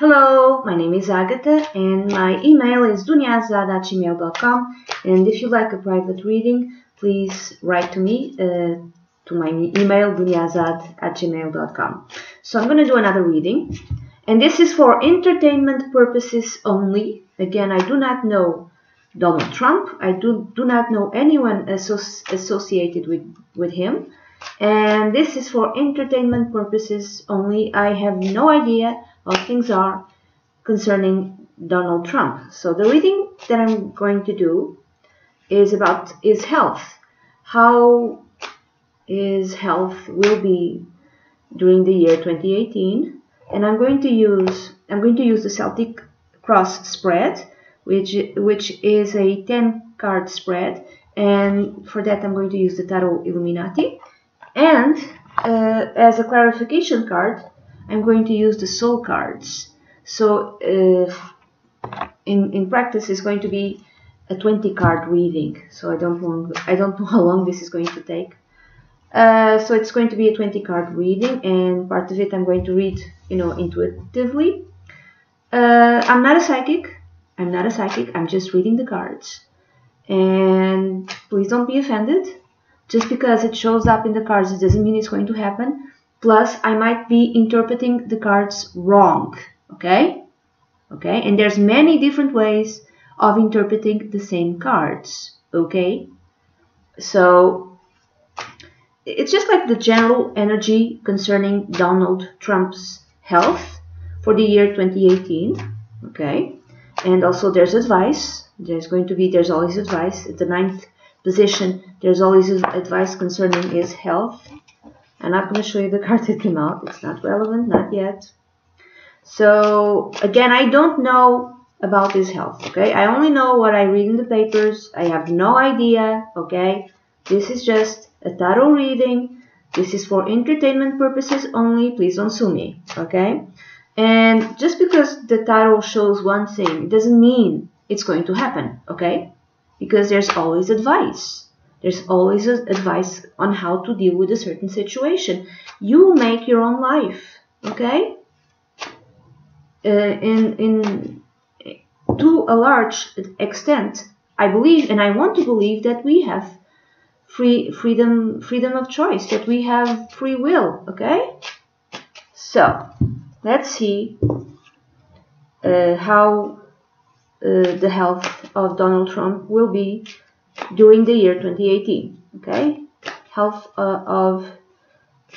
Hello, my name is Agatha and my email is dunyazade@gmail.com, and if you like a private reading, please write to me to my email dunyazade@gmail.com. So I'm going to do another reading, and this is for entertainment purposes only. Again, I do not know Donald Trump. I do not know anyone associated with him. And this is for entertainment purposes only. I have no idea how things are concerning Donald Trump. So the reading that I'm going to do is about his health. How his health will be during the year 2018. And I'm going to use the Celtic Cross spread, which is a 10-card spread. And for that I'm going to use the Tarot Illuminati. And as a clarification card, I'm going to use the soul cards. So in practice, it's going to be a 20-card reading. So I don't know how long this is going to take. So it's going to be a 20-card reading, and part of it I'm going to read, intuitively. I'm not a psychic. I'm just reading the cards. And please don't be offended. Just because it shows up in the cards, it doesn't mean it's going to happen. Plus, I might be interpreting the cards wrong. Okay? Okay? And there's many different ways of interpreting the same cards. Okay? So, it's just like the general energy concerning Donald Trump's health for the year 2018. Okay? And also there's advice. There's always advice. At the 9th position, there's always advice concerning his health. I'm not going to show you the card that came out. It's not relevant, not yet. So again, I don't know about his health. Okay, I only know what I read in the papers. I have no idea. Okay, this is just a tarot reading. This is for entertainment purposes only. Please don't sue me. Okay, and just because the tarot shows one thing, it doesn't mean it's going to happen. Okay. Because there's always advice. There's always advice on how to deal with a certain situation. You make your own life, okay? To a large extent, I believe, and I want to believe, that we have freedom of choice, that we have free will, okay? So let's see how the health of Donald Trump will be during the year 2018. Okay, health of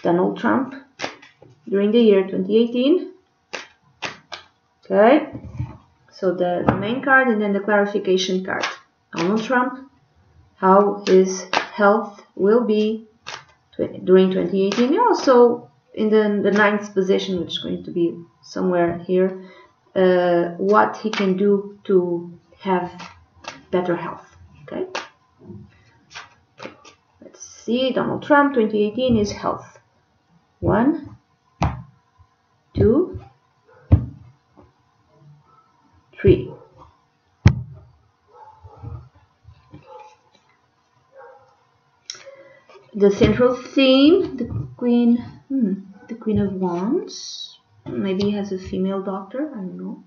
Donald Trump during the year 2018. Okay, so the main card and then the clarification card. Donald Trump, how his health will be during 2018. And also in the 9th position, which is going to be somewhere here. What he can do to have better health. Okay. Let's see. Donald Trump 2018 is health. 1, 2, 3. The central theme, the Queen of Wands. Maybe he has a female doctor, I don't know.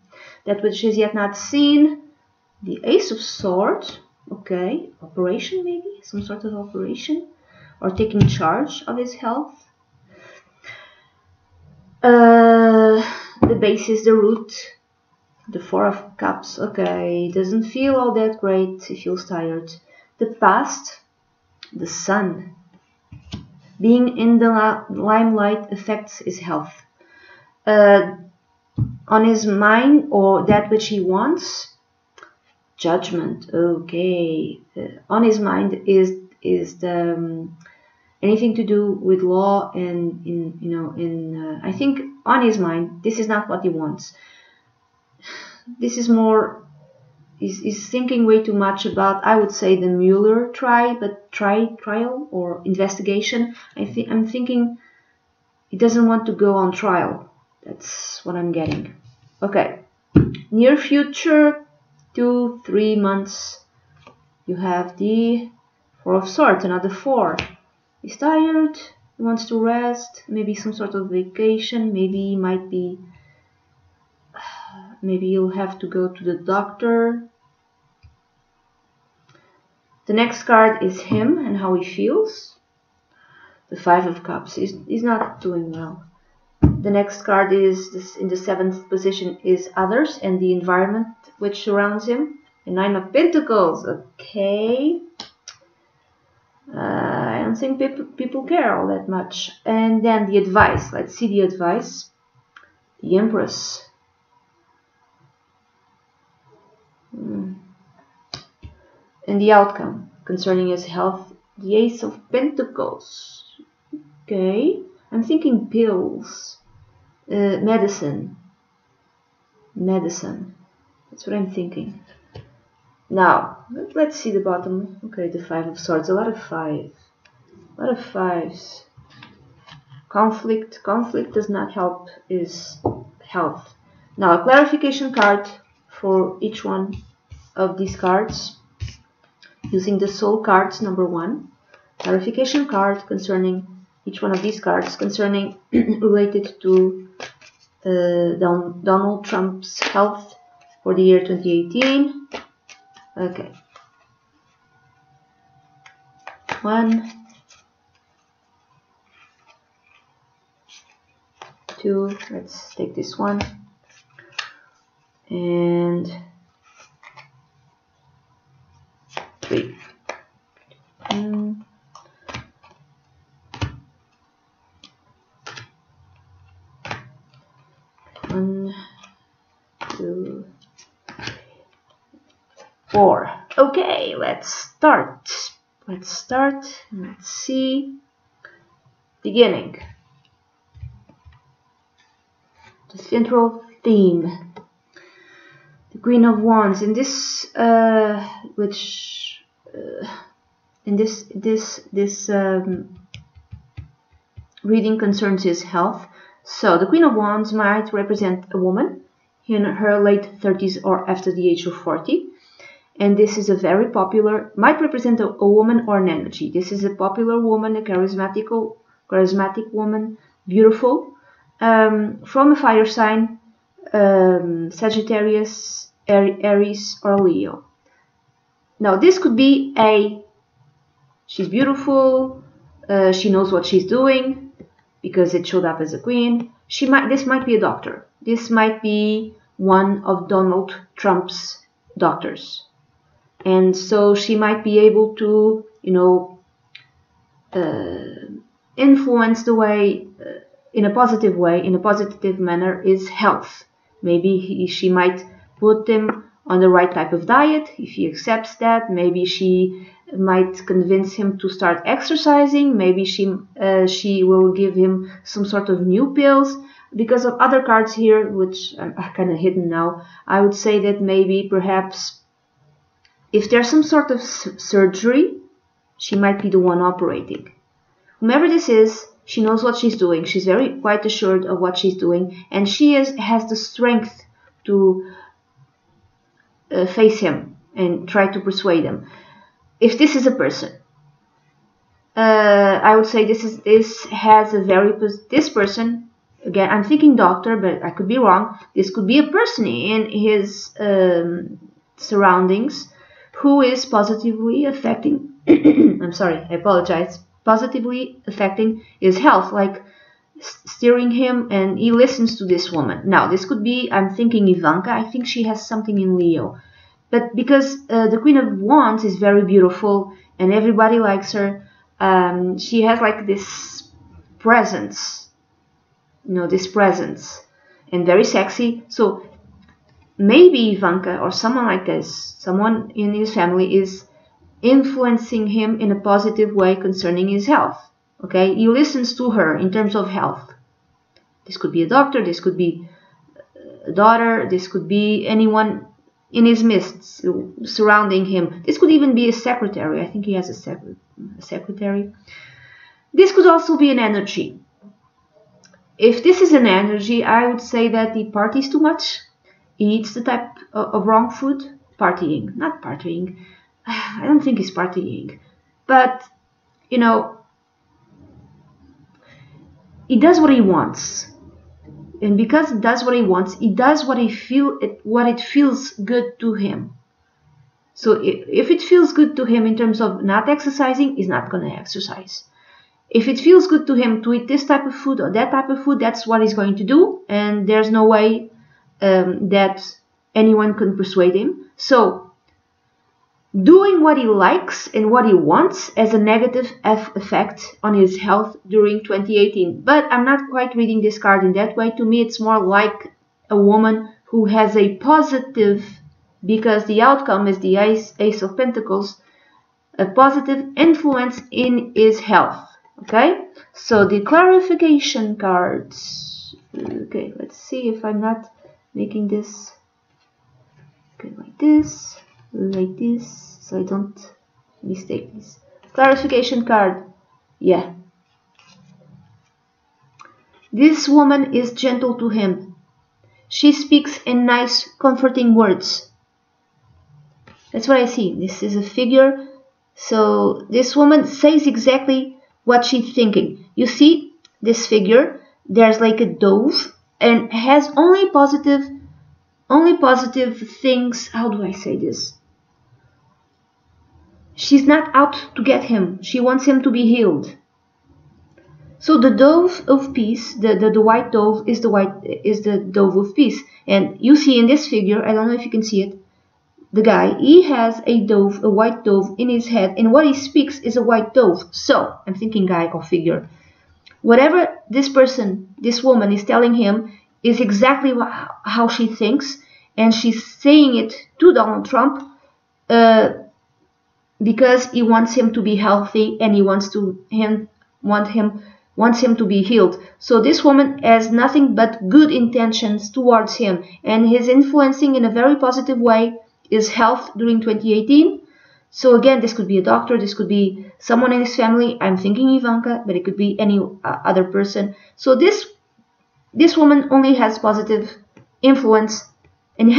That which is yet not seen. The Ace of Swords. Okay, operation maybe, some sort of operation, or taking charge of his health. The base is the root. The 4 of Cups. Okay, doesn't feel all that great. He feels tired. The past. The Sun. Being in the limelight affects his health. On his mind, or that which he wants, Judgment. Okay, on his mind is the anything to do with law, and I think on his mind this is not what he wants. This is more, he's thinking way too much about, I would say, the Mueller trial or investigation. I'm thinking he doesn't want to go on trial. That's what I'm getting. Okay. Near future, 2-3 months. You have the 4 of Swords, another 4. He's tired, he wants to rest, maybe some sort of vacation, maybe he might be maybe you'll have to go to the doctor. The next card is him and how he feels. The Five of Cups. He's not doing well. The next card is this, in the 7th position, is others and the environment which surrounds him. The Nine of Pentacles. Okay. I don't think people care all that much. And then the advice. Let's see the advice. The Empress. And the outcome concerning his health. The Ace of Pentacles. Okay. I'm thinking pills. Medicine. That's what I'm thinking. Now, let's see the bottom. Okay, the Five of Swords. A lot of fives. Conflict does not help his health. Now, a clarification card for each one of these cards. Using the soul cards, number 1. Clarification card concerning each one of these cards, concerning related to Donald Trump's health for the year 2018. Okay. 1, 2, let's take this one, and 3. 1, 2, 4. Okay, let's start. Let's see. Beginning. The central theme. The Queen of Wands. In this, reading concerns his health. So the Queen of Wands might represent a woman in her late 30s or after the age of 40. And this is a very popular, might represent a woman or an energy. This is a popular woman, a charismatic woman, beautiful, from a fire sign, Sagittarius, Aries, or Leo. Now this could be she's beautiful, she knows what she's doing, because it showed up as a queen. This might be a doctor. This might be one of Donald Trump's doctors. And so she might be able to, influence the way, in a positive manner, his health. Maybe she might put him on the right type of diet, if he accepts that. Maybe she might convince him to start exercising. Maybe she will give him some sort of new pills. Because of other cards here, which are kind of hidden now, I would say that maybe, perhaps, if there's some sort of surgery, she might be the one operating. Whomever this is, she knows what she's doing. She's quite assured of what she's doing, and she has the strength to face him and try to persuade him. If this is a person, I would say this person. Again, I'm thinking doctor, but I could be wrong. This could be a person in his surroundings who is positively affecting, I'm sorry, I apologize, positively affecting his health, like steering him, and he listens to this woman. Now, this could be, I'm thinking Ivanka. I think she has something in Leo. But because the Queen of Wands is very beautiful and everybody likes her, she has like this presence, and very sexy. So maybe Ivanka or someone like this, someone in his family, is influencing him in a positive way concerning his health. Okay, he listens to her in terms of health. This could be a doctor, this could be a daughter, this could be anyone in his midst surrounding him. This could even be a secretary. I think he has a secretary. This could also be an energy. If this is an energy, I would say that he parties too much. He eats the type of wrong food. Not partying. I don't think he's partying. But, he does what he wants. And because he does what he wants, he does what it feels good to him. So if it feels good to him in terms of not exercising, he's not going to exercise. If it feels good to him to eat this type of food or that type of food, that's what he's going to do. And there's no way that anyone can persuade him. So doing what he likes and what he wants has a negative effect on his health during 2018. But I'm not quite reading this card in that way. To me, it's more like a woman who has a positive, because the outcome is the Ace of Pentacles, a positive influence in his health. Okay, so the clarification cards. Okay, let's see if I'm not making this. Okay, like this, so I don't mistake this. Clarification card. Yeah. This woman is gentle to him. She speaks in nice, comforting words. That's what I see. This is a figure. So this woman says exactly what she's thinking. You see this figure? There's like a dove and has only positive things. How do I say this? She's not out to get him. She wants him to be healed. So the dove of peace, the white dove is the dove of peace. And you see in this figure, I don't know if you can see it, the guy, he has a white dove in his head, and what he speaks is a white dove. So I'm thinking guy or figure. Whatever this woman is telling him is exactly how she thinks, and she's saying it to Donald Trump because he wants him to be healthy and he wants him to be healed. So this woman has nothing but good intentions towards him, and he's influencing in a very positive way his health during 2018. So again, this could be a doctor, this could be someone in his family. I'm thinking Ivanka, but it could be any other person. So this woman only has positive influence and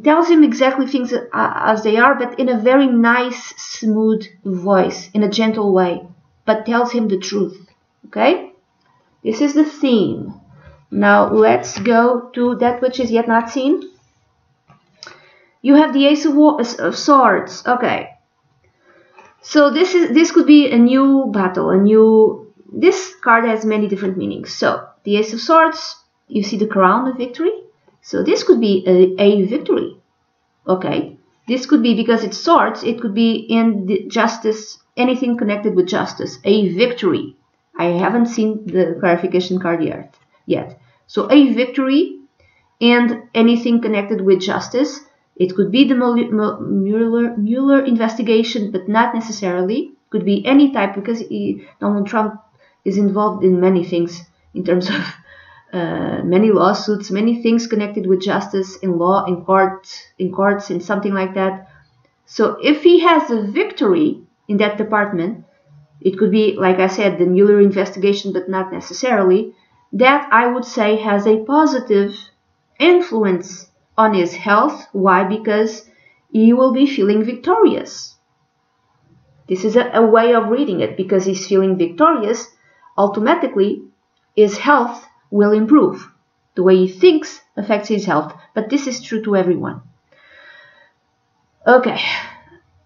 tells him exactly things as they are, but in a very nice, smooth voice, in a gentle way, but tells him the truth. Okay? This is the theme. Now let's go to that which is yet not seen. You have the Ace of Swords. Okay. So this could be a new battle, this card has many different meanings. So the Ace of Swords, you see the crown of victory. So this could be a victory. Okay. This could be, because it's swords, it could be in the justice, anything connected with justice, a victory. I haven't seen the clarification card yet. So a victory and anything connected with justice. It could be the Mueller investigation, but not necessarily. Could be any type, because Donald Trump is involved in many things in terms of many lawsuits, many things connected with justice, in law, in courts, and something like that. So if he has a victory in that department, it could be, like I said, the Mueller investigation, but not necessarily. That, I would say, has a positive influence on his health. Why? Because he will be feeling victorious. This is a way of reading it. Because he's feeling victorious, automatically his health will improve. The way he thinks affects his health, but this is true to everyone. Okay,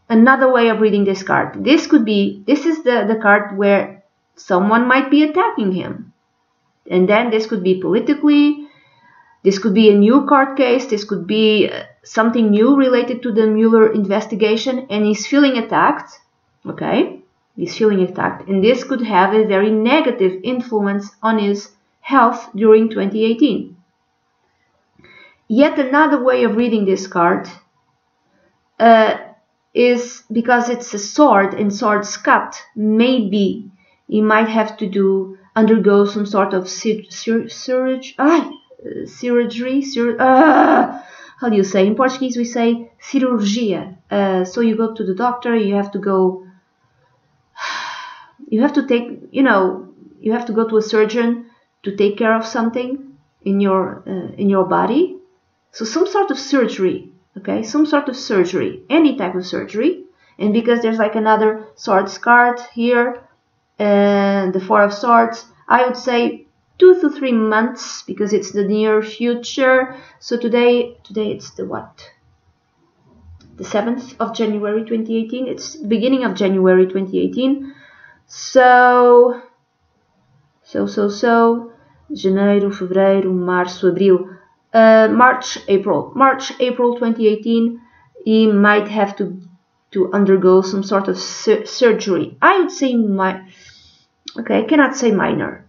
another way of reading this card. This is the card where someone might be attacking him, and then this could be politically. This could be a new court case. This could be something new related to the Mueller investigation, and he's feeling attacked. Okay, he's feeling attacked, and this could have a very negative influence on his health during 2018. Yet another way of reading this card is, because it's a sword and swords cut, maybe he might have to undergo some sort of surgery. How do you say? In Portuguese we say cirurgia. So you go to the doctor, you have to go to a surgeon to take care of something in your body. So some sort of surgery, okay? Some sort of surgery, any type of surgery. And because there's like another swords card here, and the Four of Swords, I would say 2 to 3 months, because it's the near future. So today it's the what? The 7th of January 2018. It's the beginning of January 2018. So Janeiro, Fevereiro, Março, Abril, March, April 2018. He might have to undergo some sort of surgery. I would say okay, I cannot say minor,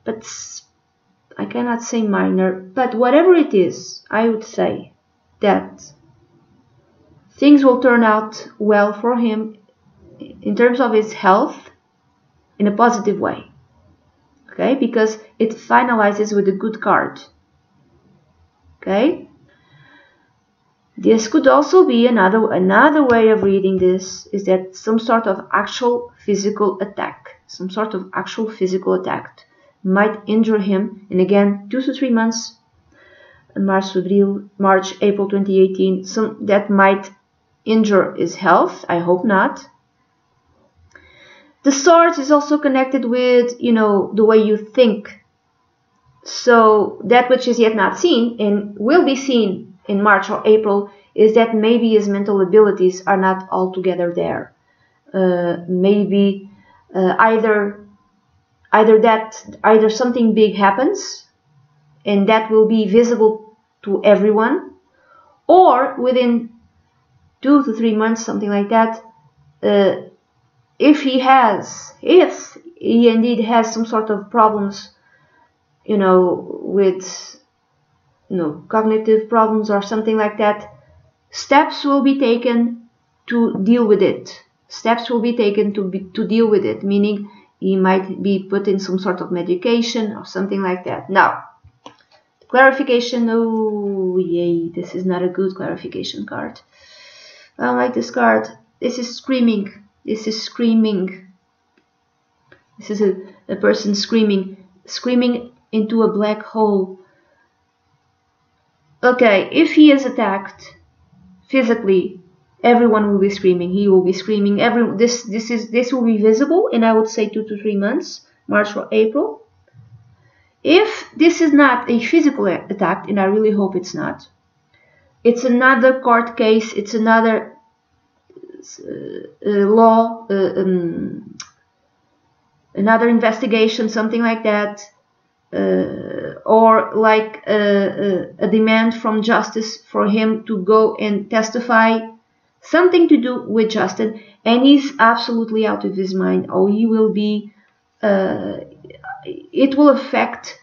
but whatever it is, I would say that things will turn out well for him in terms of his health in a positive way. Okay, because it finalizes with a good card. Okay, this could also be another way of reading this, is that some sort of actual physical attack might injure him. And again, 2 to 3 months, March, April 2018, that might injure his health. I hope not. The sword is also connected with, the way you think. So that which is yet not seen and will be seen in March or April is that maybe his mental abilities are not altogether there. Maybe either something big happens and that will be visible to everyone, or within 2 to 3 months, something like that, if he indeed has some sort of problems, with cognitive problems or something like that, steps will be taken to deal with it. Meaning he might be put in some sort of medication or something like that. Now, clarification. Oh, yay, this is not a good clarification card. I don't like this card. This is screaming. This is a person screaming into a black hole. Okay, if he is attacked physically, everyone will be screaming. He will be screaming. This will be visible, and I would say 2 to 3 months, March or April. If this is not a physical attack, and I really hope it's not, it's another court case. It's another law, another investigation, something like that, or like a demand from justice for him to go and testify, something to do with Justin, and he's absolutely out of his mind. Or he will be, it will affect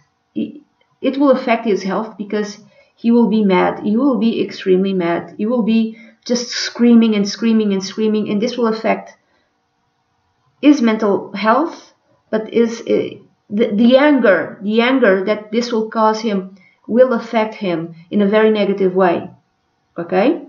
his health, because he will be mad. He will be extremely mad. He will be just screaming and screaming and screaming, and this will affect his mental health. But the anger that this will cause him will affect him in a very negative way. Okay.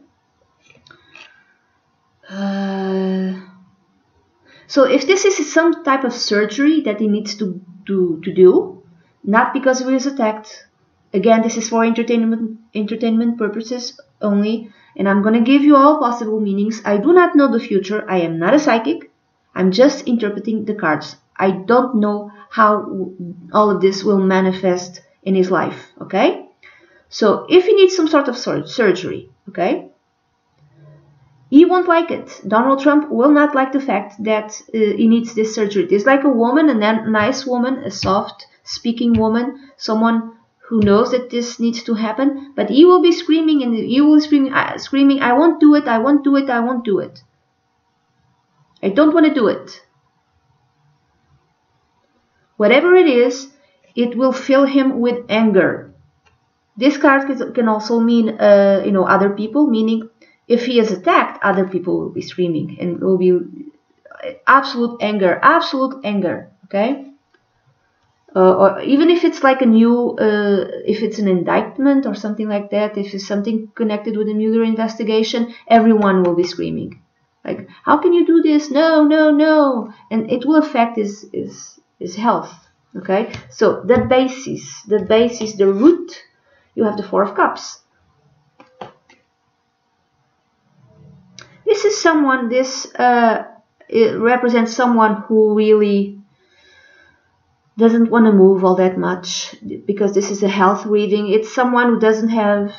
So if this is some type of surgery that he needs to do, not because he was attacked, again, this is for entertainment purposes only, and I'm going to give you all possible meanings. I do not know the future. I am not a psychic. I'm just interpreting the cards. I don't know how all of this will manifest in his life, okay? So if he needs some sort of surgery, okay, he won't like it. Donald Trump will not like the fact that he needs this surgery. It is like a woman, a nice woman, a soft-speaking woman, someone who knows that this needs to happen, but he will be screaming, and he will be screaming, I won't do it, I won't do it, I won't do it. I don't want to do it. Whatever it is, it will fill him with anger. This card can also mean, other people, meaning if he is attacked, other people will be screaming and will be absolute anger, okay? Or even if it's like if it's an indictment or something like that, if it's something connected with the Mueller investigation, everyone will be screaming. Like, how can you do this? No, no, no. And it will affect his health, okay? So the basis, the root, you have the Four of Cups. This is someone, it represents someone who really doesn't want to move all that much, because this is a health reading. It's someone who doesn't have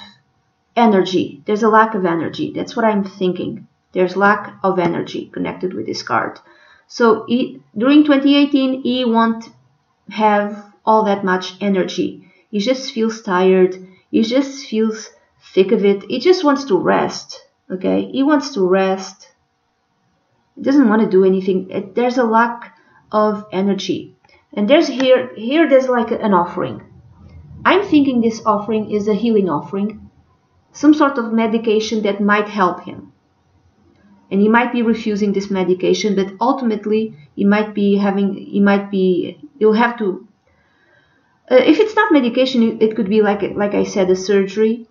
energy. There's a lack of energy. That's what I'm thinking. There's lack of energy connected with this card. So during 2018, he won't have all that much energy. He just feels tired. He just feels sick of it. He just wants to rest. Okay? He wants to rest. He doesn't want to do anything. There's a lack of energy. And there's there's like an offering. I'm thinking this offering is a healing offering. Some sort of medication that might help him. And he might be refusing this medication, but ultimately he'll have to, if it's not medication, it could be like I said, a surgery,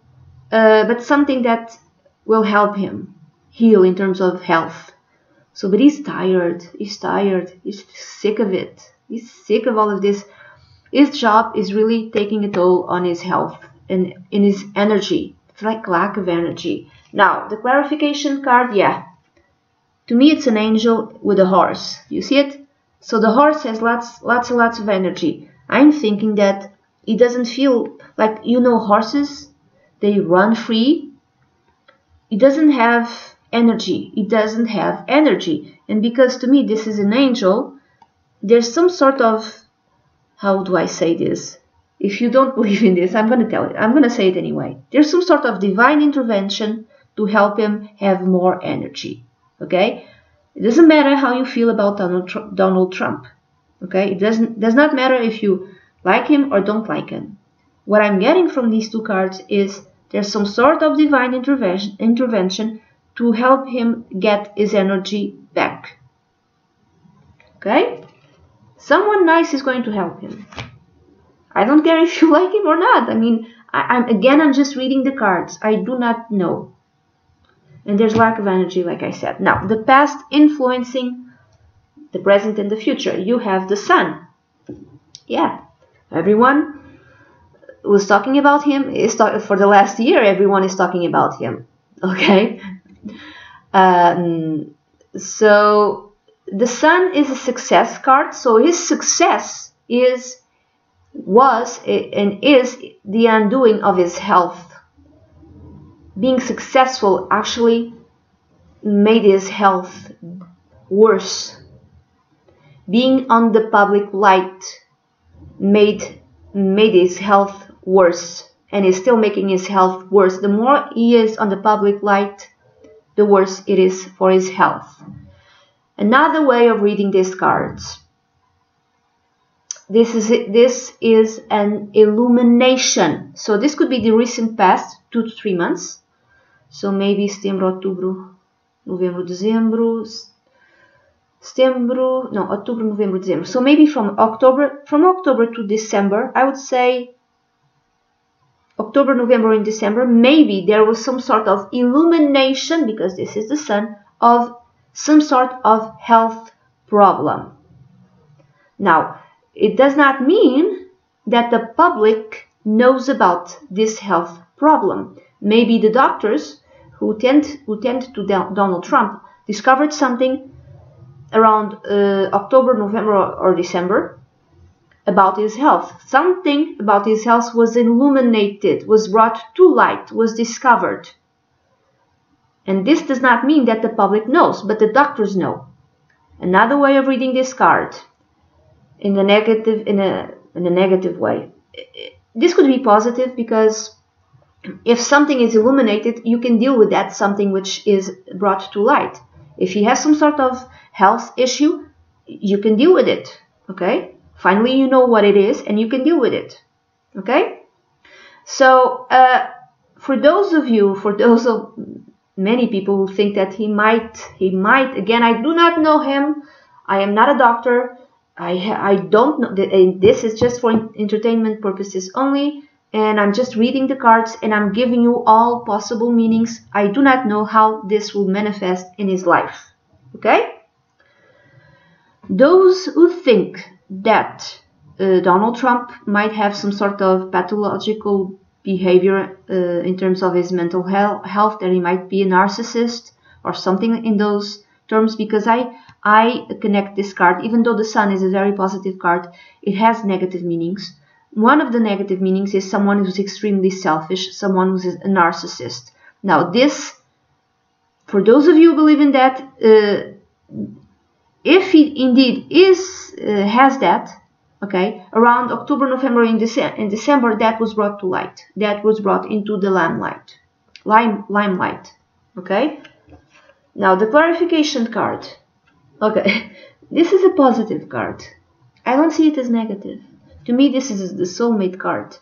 but something that will help him heal in terms of health. So, but he's tired, he's sick of it, he's sick of all of this. His job is really taking a toll on his health and in his energy. It's like lack of energy. Now, the clarification card, yeah. To me, it's an angel with a horse. You see it? So the horse has lots and lots of energy. I'm thinking that he doesn't feel like, horses, they run free. He doesn't have energy. He doesn't have energy. And because to me, this is an angel, there's some sort of, how do I say this? If you don't believe in this, I'm going to tell it. I'm going to say it anyway. There's some sort of divine intervention to help him have more energy. Okay? It doesn't matter how you feel about Donald Trump. Okay? It does not matter if you like him or don't like him. What I'm getting from these two cards is there's some sort of divine intervention to help him get his energy back. Okay? Someone nice is going to help him. I don't care if you like him or not. I mean, I'm just reading the cards. I do not know. And there's lack of energy, like I said. Now, the past influencing the present and the future. You have the sun. Yeah. Everyone was talking about him. For the last year, everyone is talking about him. Okay? So, the sun is a success card. So, his success was and is the undoing of his health. Being successful actually made his health worse. Being on the public light made his health worse, and is still making his health worse. The more he is on the public light, the worse it is for his health. Another way of reading these cards. This is an illumination. So this could be the recent past, 2 to 3 months. So maybe setembro, outubro, novembro, dezembro, outubro, novembro, dezembro. So maybe from October to December, I would say October, November, and December, maybe there was some sort of illumination, because this is the sun, of some sort of health problem. Now, it does not mean that the public knows about this health problem. Maybe the doctors who tend to Donald Trump discovered something around October, November, or December about his health. Something about his health was illuminated, was brought to light, was discovered. And this does not mean that the public knows, but the doctors know. Another way of reading this card, in a negative way. This could be positive, because if something is illuminated, you can deal with that something which is brought to light. If he has some sort of health issue, you can deal with it. Okay? Finally, you know what it is, and you can deal with it. Okay? So, for those of many people who think that he might, again, I do not know him. I am not a doctor. I don't know. And this is just for entertainment purposes only. And I'm just reading the cards, and I'm giving you all possible meanings. I do not know how this will manifest in his life. Okay? Those who think that Donald Trump might have some sort of pathological behavior in terms of his mental health, that he might be a narcissist or something in those terms, because I I connect this card, even though the Sun is a very positive card, it has negative meanings. One of the negative meanings is someone who's extremely selfish, someone who's a narcissist. Now this, for those of you who believe in that, if he indeed has that, okay, around October, November, and December, that was brought to light. That was brought into the limelight. Okay. Now the clarification card. Okay, this is a positive card. I don't see it as negative. To me, this is the soulmate card.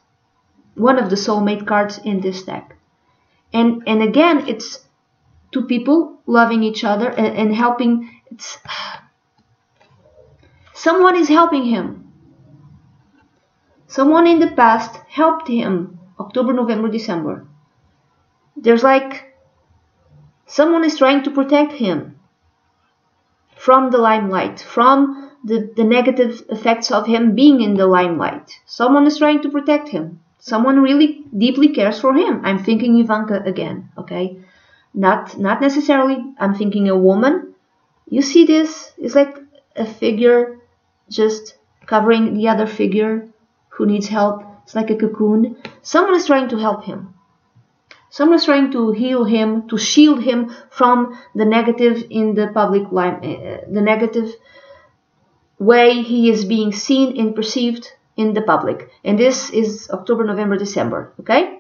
One of the soulmate cards in this deck. And again, it's two people loving each other and helping. Someone is helping him. Someone in the past helped him. October, November, December. There's like someone is trying to protect him from the limelight, from the negative effects of him being in the limelight. Someone is trying to protect him. Someone really deeply cares for him. I'm thinking Ivanka again, okay? Not necessarily, I'm thinking a woman. You see this? It's like a figure just covering the other figure who needs help. It's like a cocoon. Someone is trying to help him. Someone is trying to heal him, to shield him from the negative in the public life, the negative way he is being seen and perceived in the public. And this is October, November, December, okay?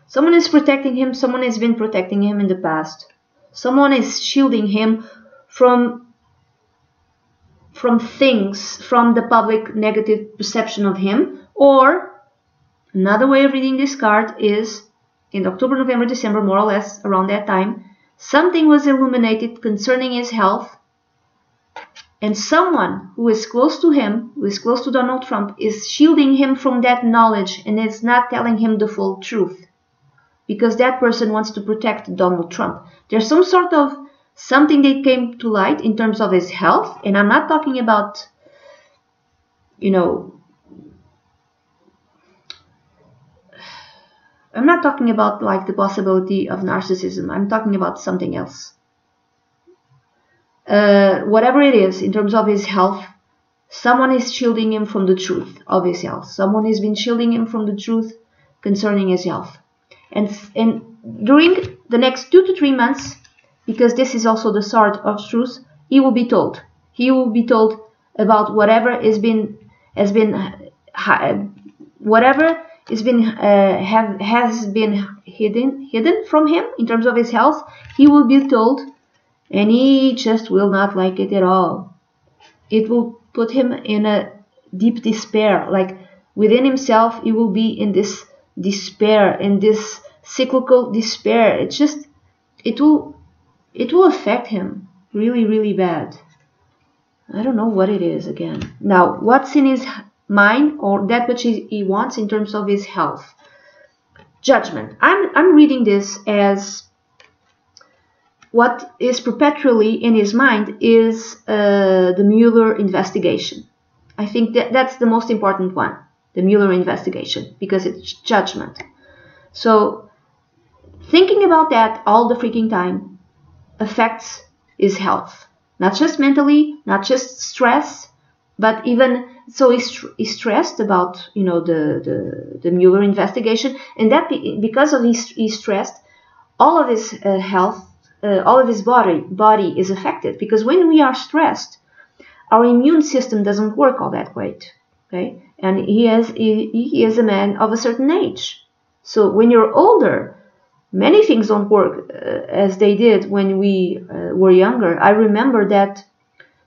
Someone is protecting him. Someone has been protecting him in the past. Someone is shielding him from things, from the public negative perception of him. Or another way of reading this card is in October, November, December, more or less around that time, something was illuminated concerning his health, and someone who is close to him, who is close to Donald Trump, is shielding him from that knowledge and is not telling him the full truth, because that person wants to protect Donald Trump. There's some sort of something that came to light in terms of his health, and I'm not talking about, I'm not talking about like the possibility of narcissism. I'm talking about something else. Whatever it is, in terms of his health, someone is shielding him from the truth of his health. Someone has been shielding him from the truth concerning his health. And during the next 2 to 3 months, because this is also the sword of truth, he will be told. He will be told about whatever has been hidden from him in terms of his health. He will be told, and he just will not like it at all. It will put him in a deep despair. Like within himself, he will be in this despair, in this cyclical despair. It will affect him really, really bad. I don't know what it is again. Now, what's in his mind, or that which he wants in terms of his health? Judgment. I'm reading this as what is perpetually in his mind is the Mueller investigation. I think that's the most important one, the Mueller investigation, because it's judgment. So thinking about that all the freaking time affects his health. Not just mentally, not just stress, but even so he's stressed about the Mueller investigation, and that because of he's stressed, all of his health, all of his body is affected, because when we are stressed, our immune system doesn't work all that great. Okay, and he is a man of a certain age. So when you're older, many things don't work as they did when we were younger. I remember that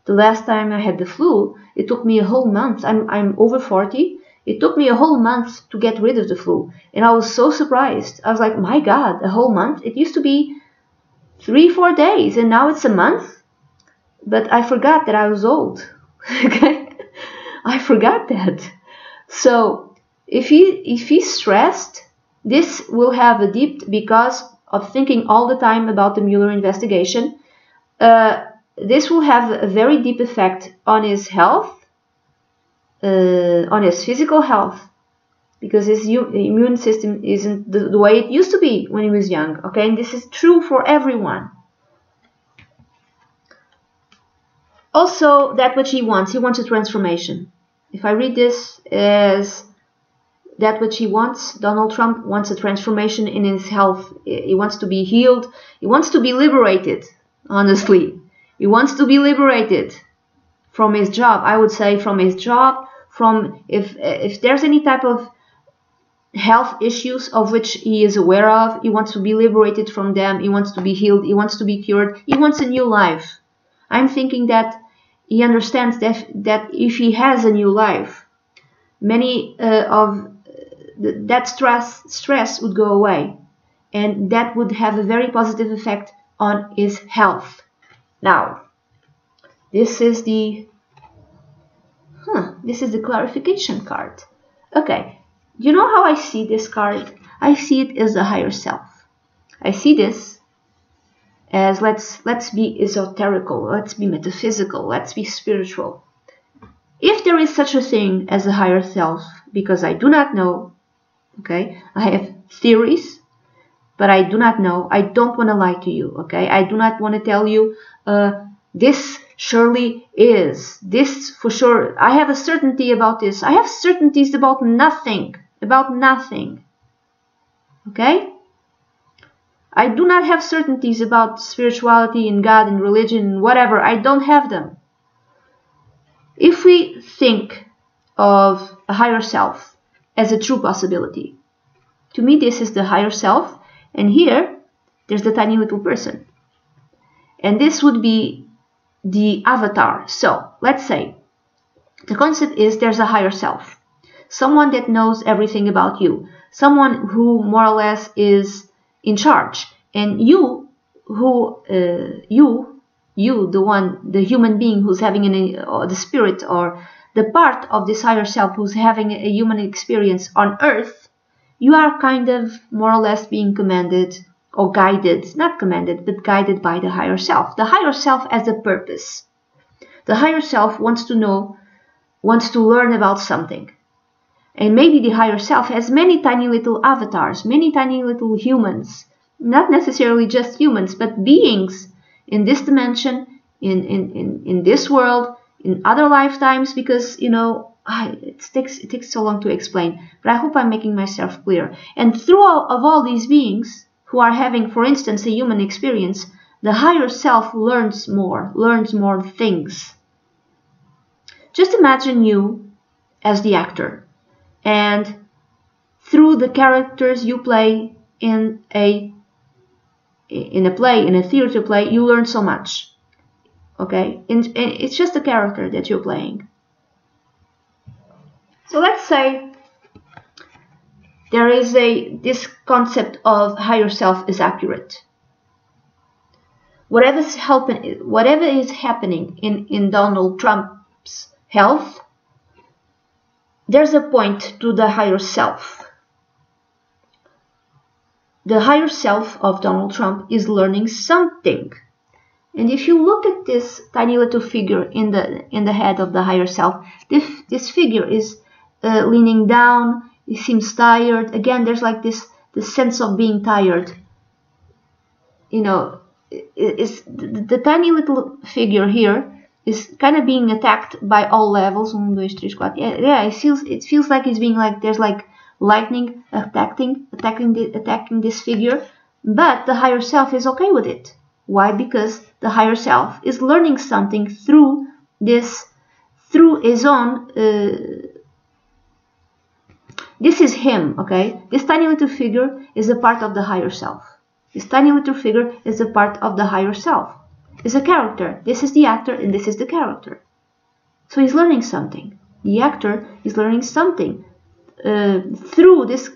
the last time I had the flu, it took me a whole month. I'm over 40. It took me a whole month to get rid of the flu, and I was so surprised. I was like, my God, a whole month? It used to be 3-4 days, and now it's a month. But I forgot that I was old. Okay, I forgot that. So if he's stressed, this will have a deep, because of thinking all the time about the Mueller investigation. This will have a very deep effect on his health, on his physical health, because his immune system isn't the way it used to be when he was young. Okay, and this is true for everyone. Also, that which he wants a transformation. If I read this as that which he wants, Donald Trump wants a transformation in his health. He wants to be healed. He wants to be liberated, honestly. He wants to be liberated from his job. I would say from his job, from if there's any type of health issues of which he is aware of, he wants to be liberated from them. He wants to be healed. He wants to be cured. He wants a new life. I'm thinking that he understands that if he has a new life, many of that stress would go away, and that would have a very positive effect on his health. Now, this is the clarification card. Okay, you know how I see this card? I see it as the higher self. I see this as let's be esoterical, let's be metaphysical, let's be spiritual. If there is such a thing as a higher self, because I do not know, okay, I have theories, but I do not know. I don't want to lie to you, okay? I do not want to tell you this surely is, this for sure. I have a certainty about this. I have certainties about nothing, okay? I do not have certainties about spirituality and God and religion and whatever. I don't have them. If we think of a higher self as a true possibility, to me this is the higher self, and here there's the tiny little person. And this would be the avatar. So let's say the concept is there's a higher self, someone that knows everything about you, someone who more or less is in charge, and you the human being who's having the spirit or the part of this higher self who's having a human experience on earth, you are kind of more or less being commanded or guided, not commanded, but guided by the higher self. The higher self has a purpose. The higher self wants to learn about something. And maybe the higher self has many tiny little avatars, many tiny little humans, not necessarily just humans, but beings in this dimension, in this world, in other lifetimes, because, you know, it takes so long to explain, but I hope I'm making myself clear. And through all these beings who are having, for instance, a human experience, the higher self learns more things. Just imagine you as the actor, and through the characters you play in a theater play, you learn so much. Okay, and it's just a character that you're playing. So let's say there is this concept of higher self is accurate. Whatever is happening in Donald Trump's health, there's a point to the higher self. The higher self of Donald Trump is learning something. And if you look at this tiny little figure in the head of the higher self, this figure is leaning down. He seems tired. Again, there's like this sense of being tired. You know, the tiny little figure here is kind of being attacked by all levels. 1, 2, 3, 4. Yeah. It feels like it's being like there's like lightning attacking this figure. But the higher self is okay with it. Why? Because the higher self is learning something through his own. This is him, okay? This tiny little figure is a part of the higher self. This tiny little figure is a part of the higher self. It's a character. This is the actor and this is the character. So he's learning something. The actor is learning something through this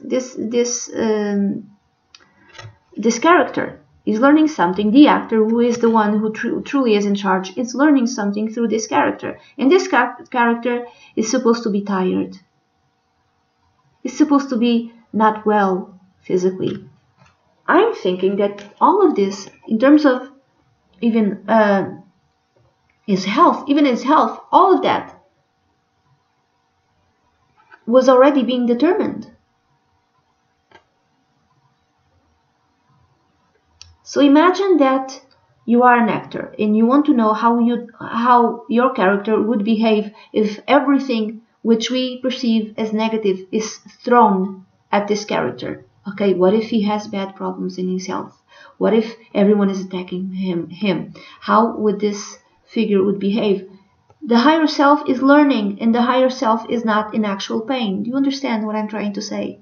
character. He's learning something. The actor, who is the one who truly is in charge, is learning something through this character. And this character is supposed to be tired. Is supposed to be not well physically. I'm thinking that all of this, in terms of even his health, all of that was already being determined. So imagine that You are an actor, and you want to know how your character would behave if everything which we perceive as negative is thrown at this character. Okay, what if he has bad problems in his health? What if everyone is attacking him? How would this figure would behave? The higher self is learning, and the higher self is not in actual pain. Do you understand what I'm trying to say?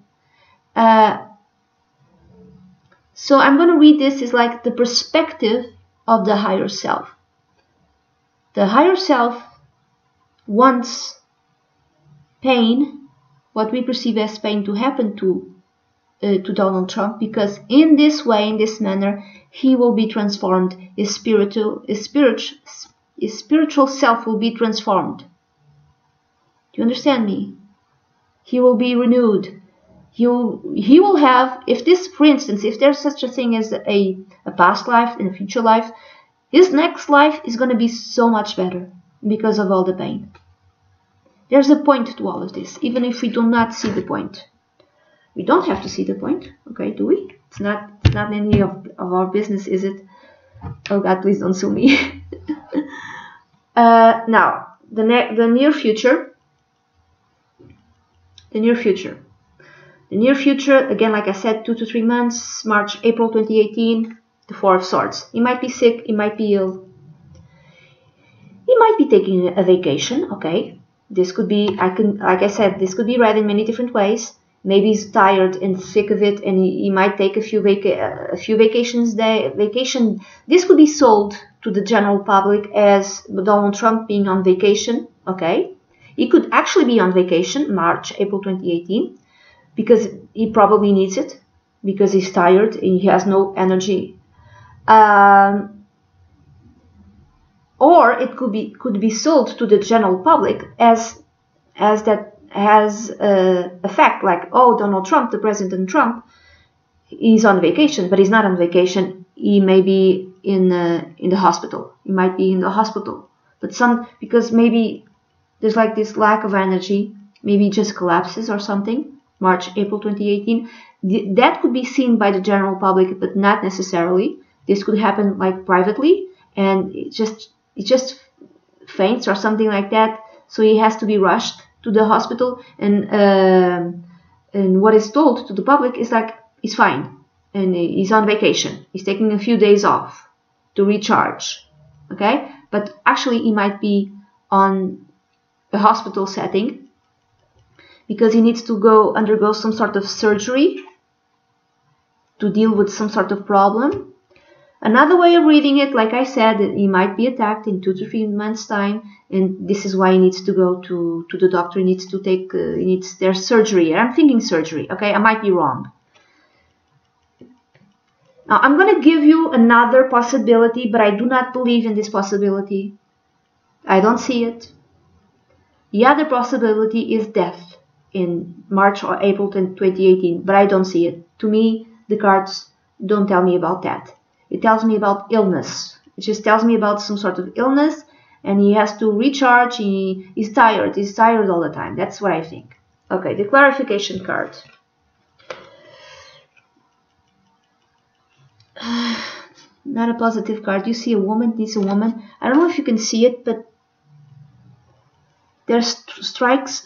So I'm going to read this as like the perspective of the higher self. The higher self wants pain, what we perceive as pain, to happen to Donald Trump, because in this way, in this manner, he will be transformed. His spiritual self will be transformed. Do you understand me? He will be renewed. He will have, if this, for instance, if there's such a thing as a past life and a future life, his next life is going to be so much better because of all the pain. There's a point to all of this, even if we do not see the point. We don't have to see the point, okay, do we? It's not any of our business, is it? Oh God, please don't sue me. Now, the near future. The near future. The near future, again, like I said, 2 to 3 months, March, April 2018, the Four of Swords. He might be sick, he might be ill. He might be taking a vacation, okay? This could be, like I said, this could be read in many different ways. Maybe he's tired and sick of it, and he might take a few vacation. This could be sold to the general public as Donald Trump being on vacation, okay? He could actually be on vacation, March, April 2018. Because he probably needs it, because he's tired and he has no energy. Or it could be sold to the general public as that has a fact, like, oh, Donald Trump, the President Trump, he's on vacation, but he's not on vacation. He may be in the hospital. He might be in the hospital, but because maybe there's like this lack of energy, maybe he just collapses or something. March, April 2018, that could be seen by the general public, but not necessarily. This could happen like privately, and it just faints or something like that, so he has to be rushed to the hospital, and what is told to the public is like, he's fine, and he's on vacation. He's taking a few days off to recharge, okay? But actually he might be on a hospital setting, because he needs to undergo some sort of surgery to deal with some sort of problem. Another way of reading it, like I said, he might be attacked in 2 to 3 months' time, and this is why he needs to go to the doctor. He needs to take their surgery. I'm thinking surgery, okay? I might be wrong. Now, I'm going to give you another possibility, but I do not believe in this possibility. I don't see it. The other possibility is death in March or April 2018, but I don't see it. To me, the cards don't tell me about that. It tells me about illness. It just tells me about some sort of illness, and he has to recharge. He's tired. He's tired all the time. That's what I think. Okay, the clarification card. Not a positive card. You see a woman. This is a woman. I don't know if you can see it, but there's strikes.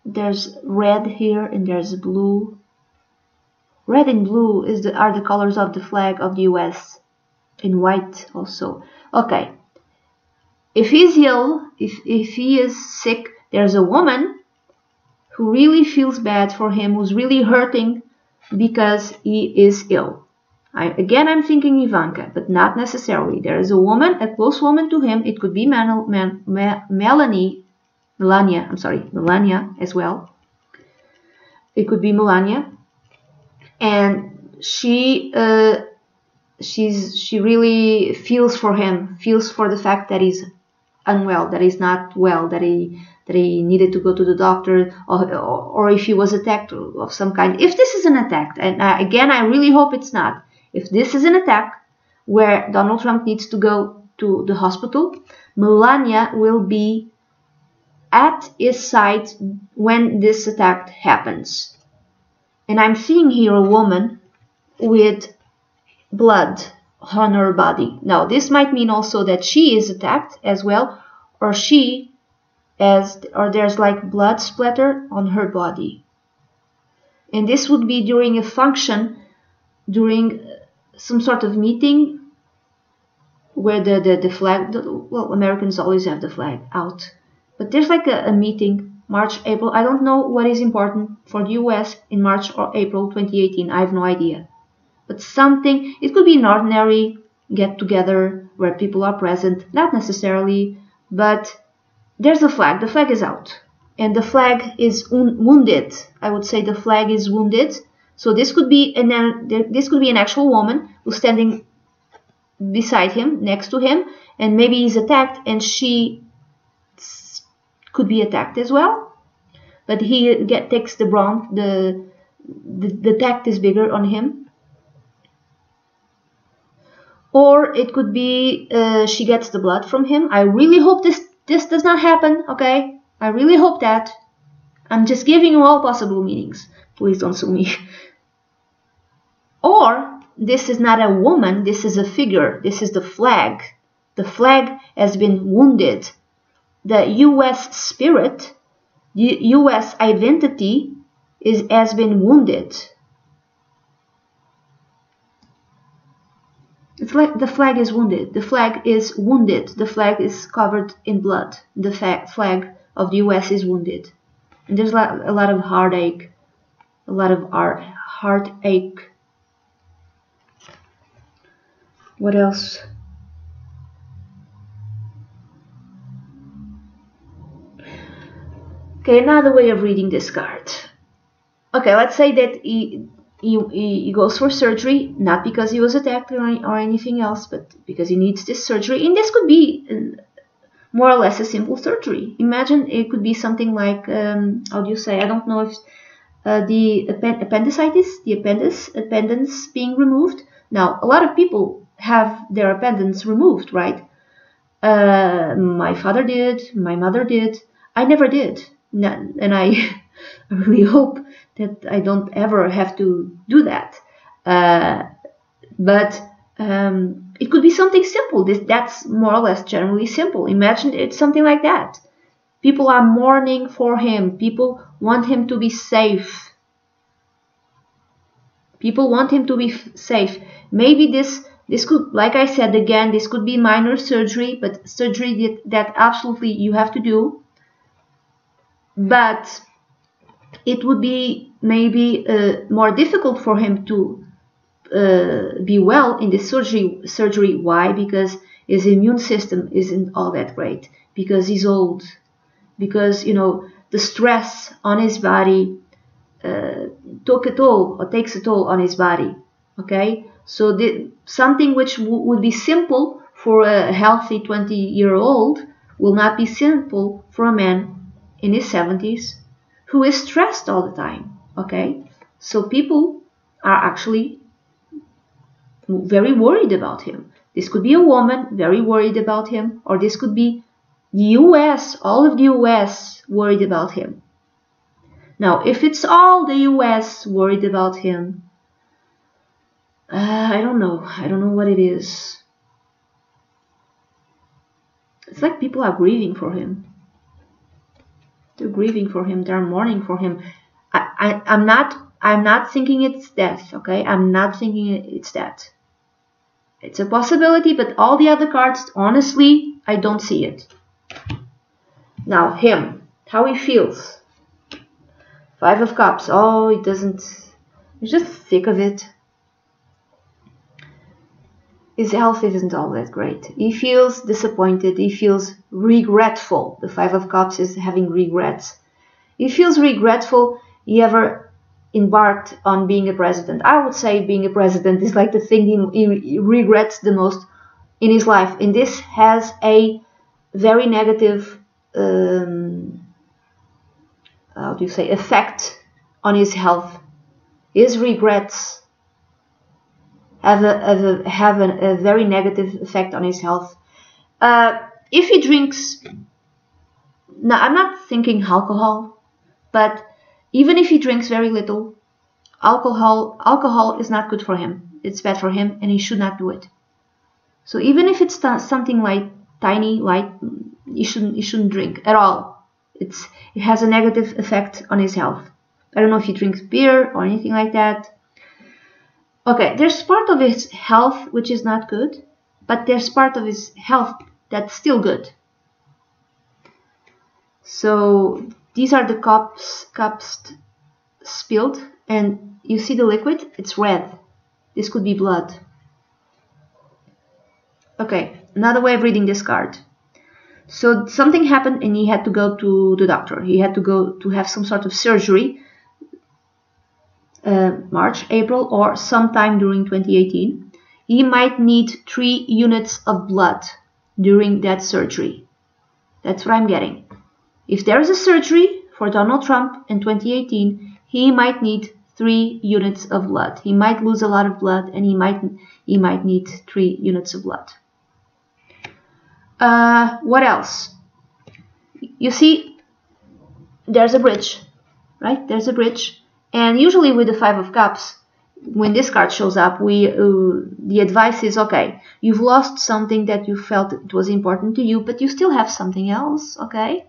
There's red here, and there's blue. Red and blue are the colors of the flag of the US, and white also. Okay. If he's ill, if he is sick, there's a woman who really feels bad for him, who's really hurting because he is ill. I'm thinking Ivanka, but not necessarily. There is a woman, a close woman to him. It could be Melania as well. It could be Melania, and she really feels for him, feels for the fact that he's unwell, that he's not well, that he needed to go to the doctor, or if he was attacked of some kind. If this is an attack, and again, I really hope it's not. If this is an attack where Donald Trump needs to go to the hospital, Melania will be at his side when this attack happens. And I'm seeing here a woman with blood on her body. Now, this might mean also that she is attacked as well, or there's like blood splatter on her body. And this would be during a function, during some sort of meeting where the flag, well, Americans always have the flag out. But there's like a meeting, March, April. I don't know what is important for the US in March or April 2018. I have no idea. But something, it could be an ordinary get-together where people are present, not necessarily, but there's a flag. The flag is out. And the flag is wounded. I would say the flag is wounded. So this could be an actual woman who's standing beside him, next to him, and maybe he's attacked, and she could be attacked as well. But he takes the brunt. The attack is bigger on him. Or it could be she gets the blood from him. I really hope this does not happen, okay? I really hope that. I'm just giving you all possible meanings. Please don't sue me. Or this is not a woman, this is a figure. This is the flag. The flag has been wounded. The US spirit, the US identity has been wounded. It's like the flag is wounded. The flag is wounded. The flag is covered in blood. The flag of the US is wounded. And there's a lot of heartache. A lot of heartache. What else? Okay, another way of reading this card. Okay, let's say that he goes for surgery, not because he was attacked or anything else, but because he needs this surgery. And this could be more or less a simple surgery. Imagine it could be something like, how do you say, I don't know if the appendicitis, the appendix being removed. Now, a lot of people have their appendix removed, right? My father did, my mother did, I never did. And I really hope that I don't ever have to do that. But it could be something simple. That's more or less generally simple. Imagine it's something like that. People are mourning for him. People want him to be safe. People want him to be safe. Maybe this could, like I said again, this could be minor surgery, but surgery that absolutely you have to do. But it would be maybe more difficult for him to be well in this surgery. Why? Because his immune system isn't all that great. Because he's old. Because, you know, the stress on his body takes a toll on his body. Okay? So something which would be simple for a healthy 20-year-old will not be simple for a man in his 70s who is stressed all the time. Okay? So people are actually very worried about him. This could be a woman very worried about him, or this could be the US, all of the US worried about him. Now, if it's all the US worried about him, I don't know. I don't know what it is. It's like people are grieving for him. They're grieving for him. They're mourning for him. I'm not thinking it's death. Okay, I'm not thinking it's death. It's a possibility, but all the other cards, honestly, I don't see it. Now, him, how he feels. 5 of Cups. Oh, he doesn't. He's just sick of it. His health isn't all that great. He feels disappointed. He feels regretful. The 5 of Cups is having regrets. He feels regretful he ever embarked on being a president. I would say being a president is like the thing he regrets the most in his life. And this has a very negative, how do you say, effect on his health. His regrets have a very negative effect on his health. If he drinks, now I'm not thinking alcohol, but even if he drinks very little, alcohol is not good for him. It's bad for him, and he should not do it. So even if it's something like tiny, light, you shouldn't drink at all. It has a negative effect on his health. I don't know if he drinks beer or anything like that. Okay, there's part of his health which is not good, but there's part of his health that's still good. So these are the cups spilled, and you see the liquid, it's red. This could be blood. Okay, another way of reading this card. So something happened and he had to go to the doctor. He had to go to have some sort of surgery, March, April, or sometime during 2018. He might need 3 units of blood during that surgery. That's what I'm getting. If there is a surgery for Donald Trump in 2018, he might need 3 units of blood. He might lose a lot of blood, and he might need 3 units of blood. What else? You see, there's a bridge, right? There's a bridge, and usually with the 5 of Cups, when this card shows up, the advice is, okay, you've lost something that you felt it was important to you, but you still have something else, okay?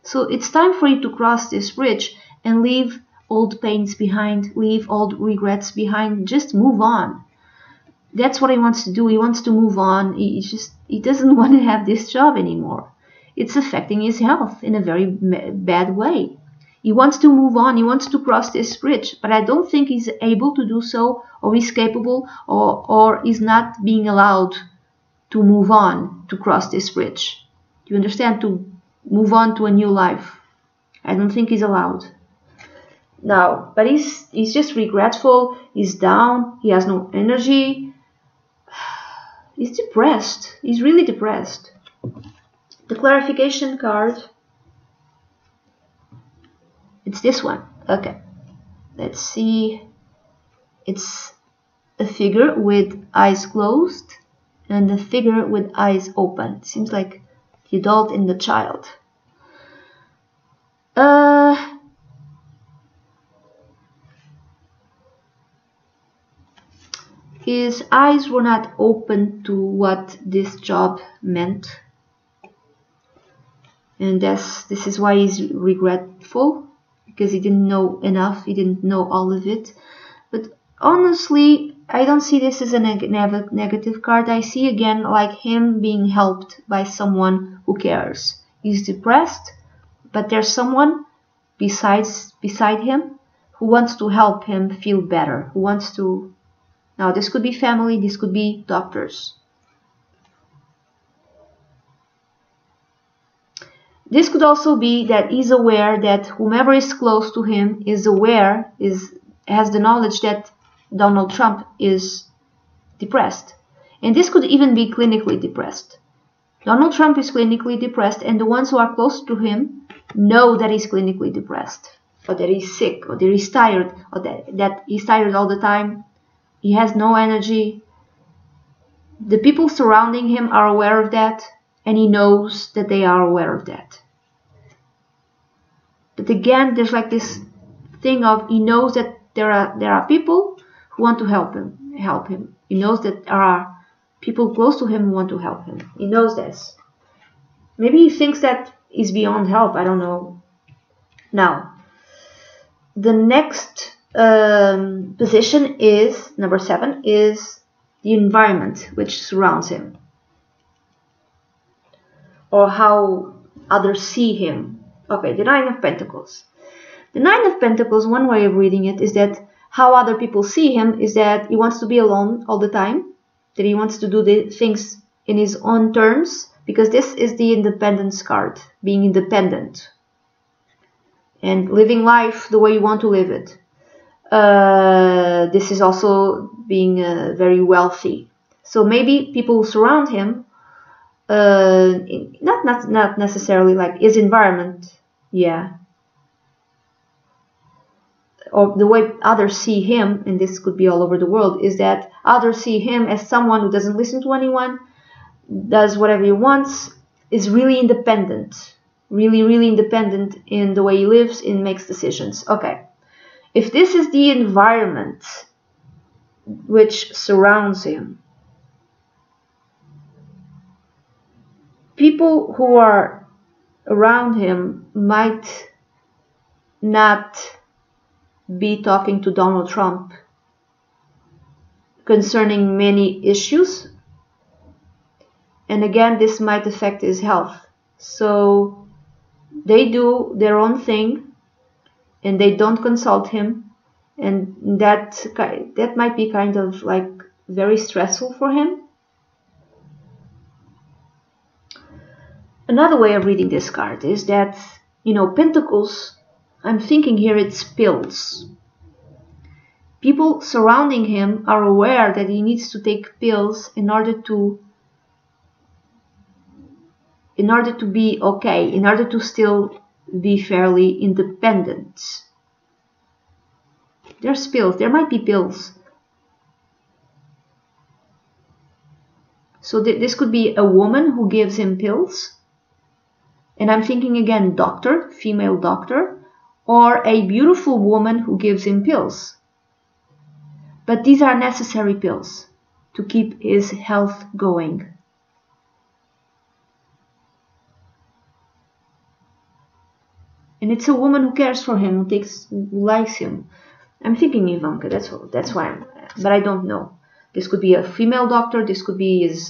So it's time for you to cross this bridge and leave old pains behind, leave old regrets behind, just move on. That's what he wants to do. He wants to move on. He doesn't want to have this job anymore. It's affecting his health in a very bad way. He wants to move on. He wants to cross this bridge, but I don't think he's able to do so, or he's capable, or he's not being allowed to move on, to cross this bridge. Do you understand? To move on to a new life. I don't think he's allowed. No, but he's just regretful. He's down. He has no energy. He's depressed. He's really depressed. The clarification card, it's this one. Okay, let's see. It's a figure with eyes closed and a figure with eyes open. It seems like the adult and the child. His eyes were not open to what this job meant, and this is why he's regretful, because he didn't know enough, he didn't know all of it. But honestly, I don't see this as a negative card. I see again like him being helped by someone who cares. He's depressed, but there's someone beside him who wants to help him feel better, who wants to. Now, this could be family, this could be doctors. This could also be that he's aware that whomever is close to him is aware, has the knowledge that Donald Trump is depressed. And this could even be clinically depressed. Donald Trump is clinically depressed, and the ones who are close to him know that he's clinically depressed, or that he's sick, or that he's tired, or that he's tired all the time. He has no energy. The people surrounding him are aware of that, and he knows that they are aware of that. But again, there's like this thing of he knows that there are people who want to help him. He knows that there are people close to him who want to help him. He knows this. Maybe he thinks that he's beyond help. I don't know. Now, the next position is number 7, is the environment which surrounds him, or how others see him. Okay, the 9 of Pentacles. The 9 of Pentacles, one way of reading it is that how other people see him is that he wants to be alone all the time, that he wants to do the things in his own terms, because this is the independence card, being independent and living life the way you want to live it. This is also being very wealthy. So maybe people surround him, not necessarily like his environment, yeah, or the way others see him, and this could be all over the world, is that others see him as someone who doesn't listen to anyone, does whatever he wants, is really independent, really independent in the way he lives and makes decisions. Okay. If this is the environment which surrounds him, people who are around him might not be talking to Donald Trump concerning many issues, and again, this might affect his health. So they do their own thing and they don't consult him, and that might be kind of like very stressful for him. Another way of reading this card is that, Pentacles, I'm thinking here it's pills. People surrounding him are aware that he needs to take pills in order to be okay, in order to still be fairly independent. There's pills. There might be pills. So this could be a woman who gives him pills. And I'm thinking again, doctor, female doctor, or a beautiful woman who gives him pills. But these are necessary pills to keep his health going. And it's a woman who cares for him, who likes him. I'm thinking Ivanka, that's why but I don't know. This could be a female doctor, this could be his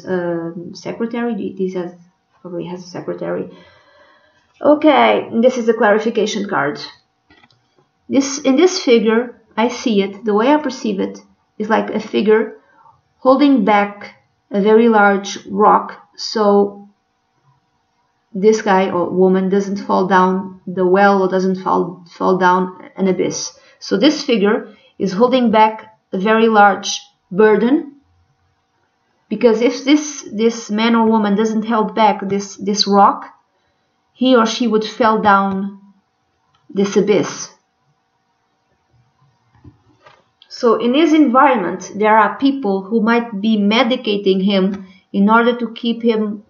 secretary, probably has a secretary. Okay, this is the clarification card. In this figure, I see it, the way I perceive it, is like a figure holding back a very large rock, so this guy or woman doesn't fall down the well or doesn't fall down an abyss. So this figure is holding back a very large burden, because if this man or woman doesn't hold back this rock, he or she would fall down this abyss. So in his environment, there are people who might be medicating him in order to keep him,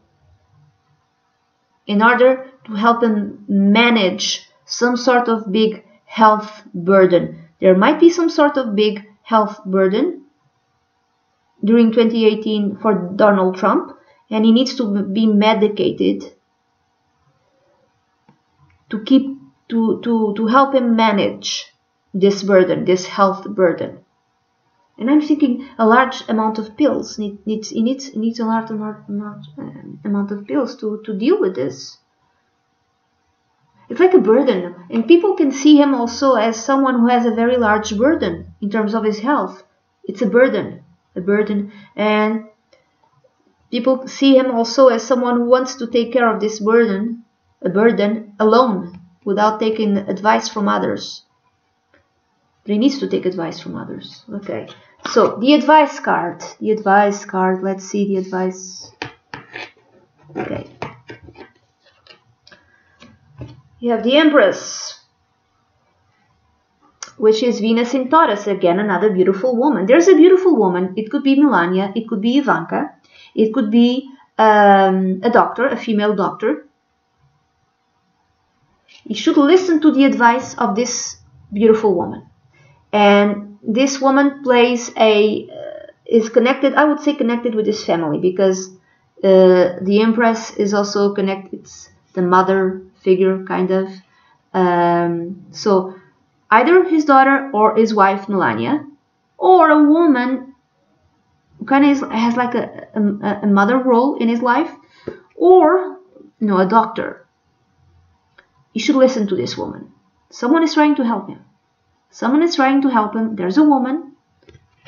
in order to help him manage some sort of big health burden. There might be some sort of big health burden during 2018 for Donald Trump, and he needs to be medicated to help him manage this burden, this health burden. And I'm thinking a large amount of pills. He needs a large amount of pills to deal with this. It's like a burden, and people can see him also as someone who has a very large burden in terms of his health. It's a burden, and people see him also as someone who wants to take care of this burden, alone, without taking advice from others. But he needs to take advice from others. Okay, so the advice card, let's see the advice. Okay. You have the Empress, which is Venus in Taurus, again another beautiful woman. There's a beautiful woman. It could be Melania, it could be Ivanka, it could be a doctor, a female doctor. You should listen to the advice of this beautiful woman. And this woman is connected, I would say connected with his family, because the Empress is also connected, it's the mother figure, kind of. So either his daughter or his wife Melania, or a woman who kind of has like a mother role in his life, or a doctor. You should listen to this woman. Someone is trying to help him. There's a woman,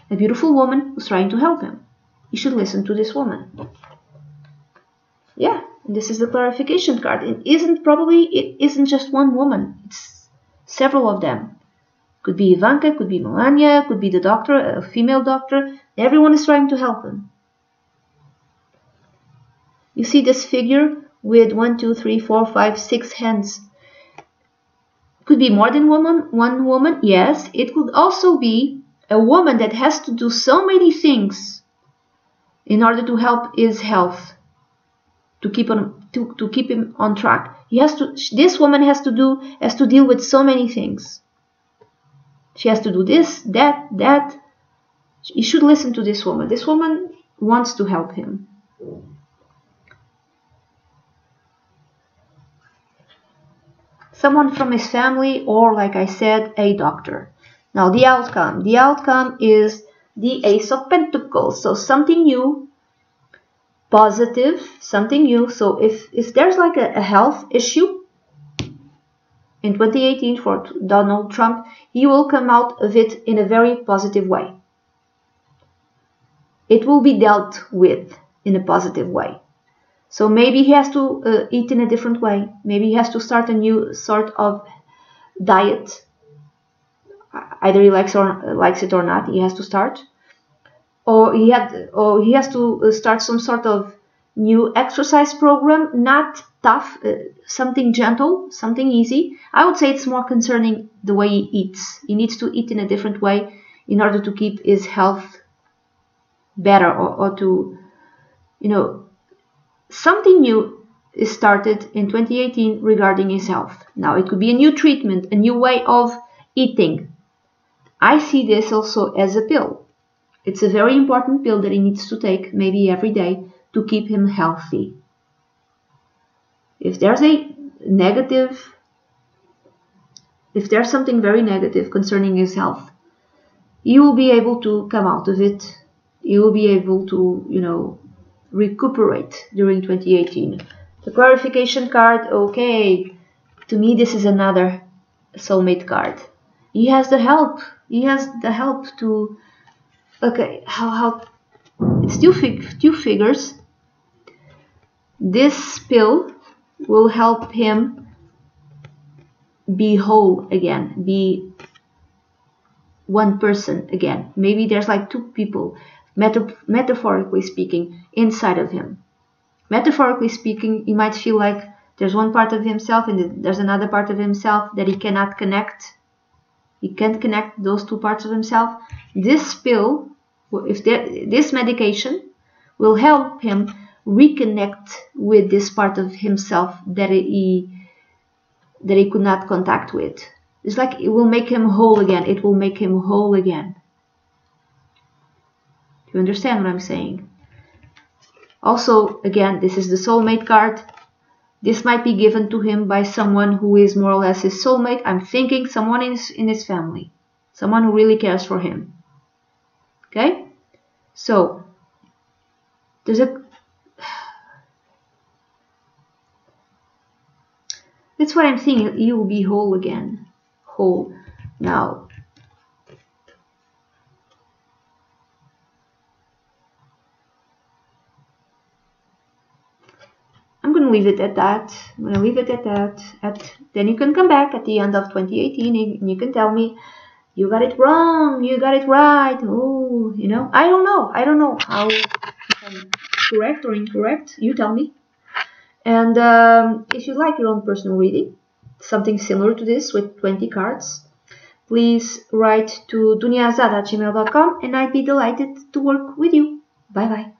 a beautiful woman who's trying to help him. You should listen to this woman. Yeah, this is the clarification card. It isn't just one woman. It's several of them. Could be Ivanka, could be Melania, could be the doctor, a female doctor. Everyone is trying to help him. You see this figure with 1, 2, 3, 4, 5, 6 hands. Could be more than one woman, yes. It could also be a woman that has to do so many things in order to help his health, to keep him on track. This woman has to deal with so many things. She has to do this, that. You should listen to this woman. This woman wants to help him. someone from his family, or like I said, a doctor. Now the outcome is the Ace of Pentacles. So something new, positive, something new. So if there's like a health issue in 2018 for Donald Trump, he will come out of it in a very positive way. It will be dealt with in a positive way. So maybe he has to eat in a different way. Maybe he has to start a new sort of diet. Either he likes it or not, he has to start. Or he has to start some sort of new exercise program, not tough, something gentle, something easy. I would say it's more concerning the way he eats. He needs to eat in a different way in order to keep his health better, or to, something new is started in 2018 regarding his health. Now it could be a new treatment, a new way of eating. I see this also as a pill. It's a very important pill that he needs to take, maybe every day, to keep him healthy. If there's something very negative concerning his health, you will be able to come out of it. You will be able to, recuperate during 2018. The clarification card, okay. To me, this is another soulmate card. He has the help. He has the help to. Okay, how? It's two figures. This pill will help him be whole again, be one person again. Maybe there's like two people, metaphorically speaking, inside of him. Metaphorically speaking, he might feel like there's one part of himself and there's another part of himself that he cannot connect. He can't connect those two parts of himself. This pill, this medication, will help him reconnect with this part of himself that he could not contact with. It's like it will make him whole again. It will make him whole again. Do you understand what I'm saying? Also, again, this is the soulmate card. This might be given to him by someone who is more or less his soulmate. I'm thinking someone in his family. Someone who really cares for him. Okay? So, there's a... That's what I'm thinking. You will be whole again. Whole. Now, I'm going to leave it at that. Then you can come back at the end of 2018 and you can tell me, you got it wrong, you got it right. Oh, I don't know how I'm correct or incorrect. You tell me. And if you like your own personal reading, something similar to this with 20 cards, please write to dunyazade@gmail.com and I'd be delighted to work with you. Bye bye.